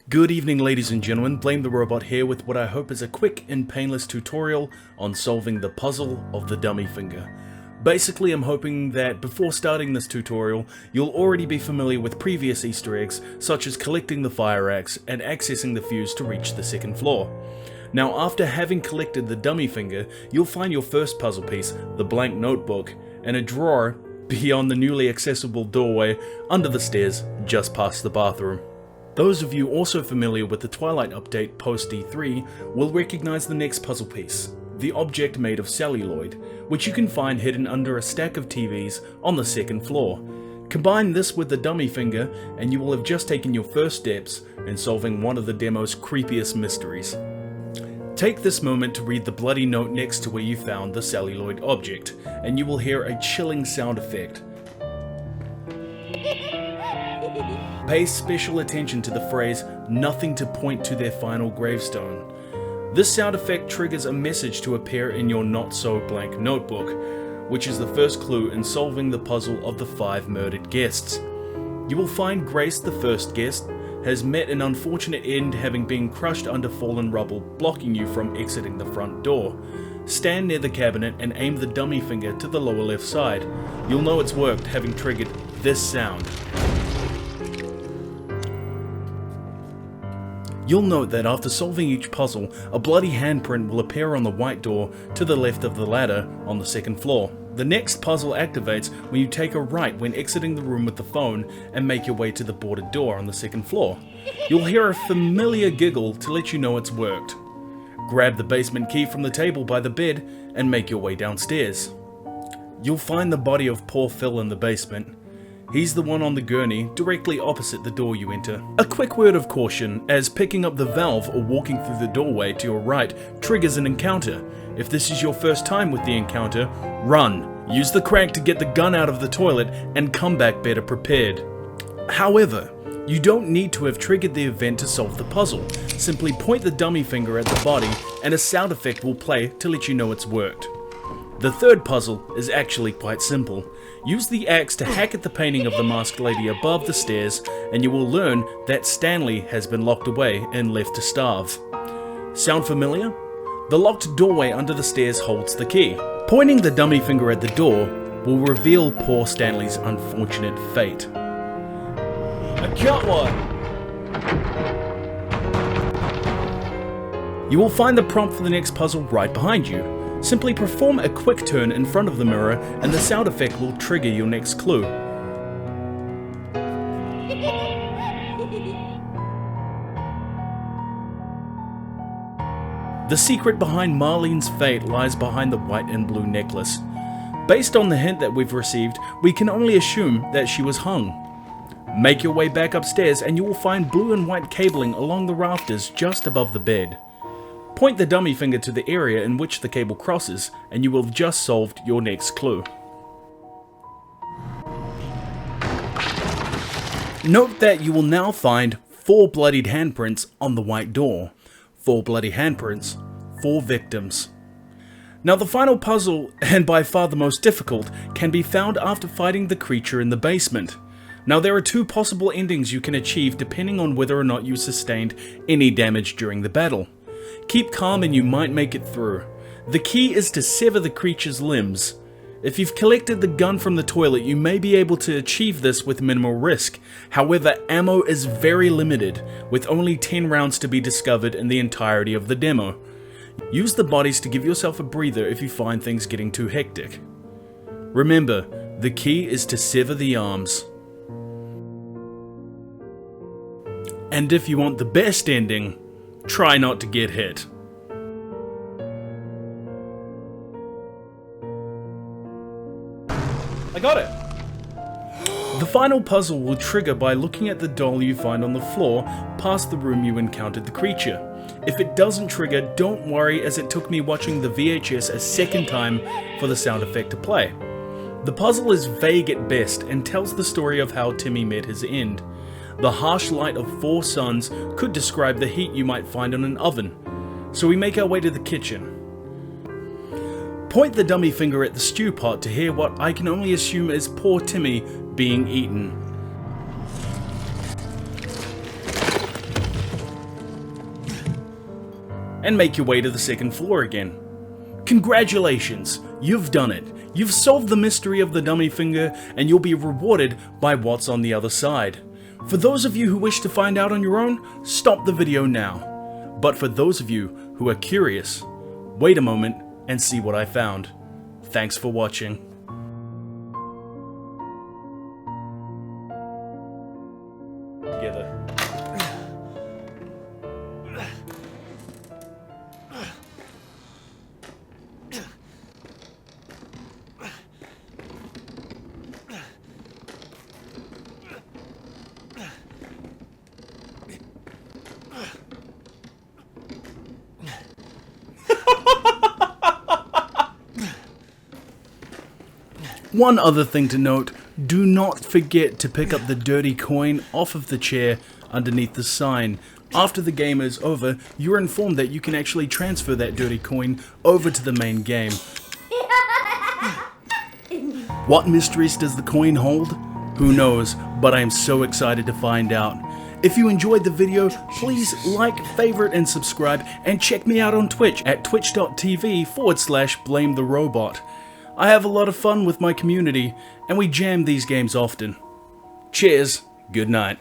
Good evening, ladies and gentlemen, Blame the Robot here with what I hope is a quick and painless tutorial on solving the puzzle of the dummy finger. Basically, I'm hoping that before starting this tutorial, you'll already be familiar with previous Easter eggs, such as collecting the fire axe and accessing the fuse to reach the second floor. Now, after having collected the dummy finger, you'll find your first puzzle piece, the blank notebook, in a drawer beyond the newly accessible doorway under the stairs just past the bathroom. Those of you also familiar with the Twilight update post D3 will recognize the next puzzle piece, the object made of celluloid, which you can find hidden under a stack of TVs on the second floor. Combine this with the dummy finger and you will have just taken your first steps in solving one of the demo's creepiest mysteries. Take this moment to read the bloody note next to where you found the celluloid object, and you will hear a chilling sound effect. Pay special attention to the phrase, "nothing to point to their final gravestone." This sound effect triggers a message to appear in your not-so-blank notebook, which is the first clue in solving the puzzle of the 5 murdered guests. You will find Grace, the first guest, has met an unfortunate end, having been crushed under fallen rubble, blocking you from exiting the front door. Stand near the cabinet and aim the dummy finger to the lower left side. You'll know it's worked, having triggered this sound. You'll note that after solving each puzzle, a bloody handprint will appear on the white door to the left of the ladder on the second floor. The next puzzle activates when you take a right when exiting the room with the phone and make your way to the boarded door on the second floor. You'll hear a familiar giggle to let you know it's worked. Grab the basement key from the table by the bed and make your way downstairs. You'll find the body of poor Phil in the basement. He's the one on the gurney, directly opposite the door you enter. A quick word of caution, as picking up the valve or walking through the doorway to your right triggers an encounter. If this is your first time with the encounter, run. Use the crank to get the gun out of the toilet and come back better prepared. However, you don't need to have triggered the event to solve the puzzle. Simply point the dummy finger at the body and a sound effect will play to let you know it's worked. The third puzzle is actually quite simple. Use the axe to hack at the painting of the masked lady above the stairs and you will learn that Stanley has been locked away and left to starve. Sound familiar? The locked doorway under the stairs holds the key. Pointing the dummy finger at the door will reveal poor Stanley's unfortunate fate. I got one! You will find the prompt for the next puzzle right behind you. Simply perform a quick turn in front of the mirror and the sound effect will trigger your next clue. The secret behind Marlene's fate lies behind the white and blue necklace. Based on the hint that we've received, we can only assume that she was hung. Make your way back upstairs and you will find blue and white cabling along the rafters just above the bed. Point the dummy finger to the area in which the cable crosses and you will have just solved your next clue. Note that you will now find 4 bloodied handprints on the white door. 4 bloody handprints, 4 victims. Now the final puzzle, and by far the most difficult, can be found after fighting the creature in the basement. Now there are 2 possible endings you can achieve depending on whether or not you sustained any damage during the battle. Keep calm and you might make it through. The key is to sever the creature's limbs. If you've collected the gun from the toilet, you may be able to achieve this with minimal risk. However, ammo is very limited, with only 10 rounds to be discovered in the entirety of the demo. Use the bodies to give yourself a breather if you find things getting too hectic. Remember, the key is to sever the arms. And if you want the best ending, try not to get hit. I got it! The final puzzle will trigger by looking at the doll you find on the floor past the room you encountered the creature. If it doesn't trigger, don't worry, as it took me watching the VHS a second time for the sound effect to play. The puzzle is vague at best and tells the story of how Timmy met his end. The harsh light of 4 suns could describe the heat you might find on an oven. So we make our way to the kitchen. Point the dummy finger at the stew pot to hear what I can only assume is poor Timmy being eaten. and make your way to the second floor again. Congratulations, you've done it. You've solved the mystery of the dummy finger, and you'll be rewarded by what's on the other side. For those of you who wish to find out on your own, stop the video now. But for those of you who are curious, wait a moment and see what I found. Thanks for watching. Together. One other thing to note, do not forget to pick up the dirty coin off of the chair underneath the sign. After the game is over, you're informed that you can actually transfer that dirty coin over to the main game. What mysteries does the coin hold? Who knows, but I am so excited to find out. If you enjoyed the video, please like, favorite, and subscribe, and check me out on Twitch at twitch.tv/blametherobot. I have a lot of fun with my community, and we jam these games often. Cheers, good night.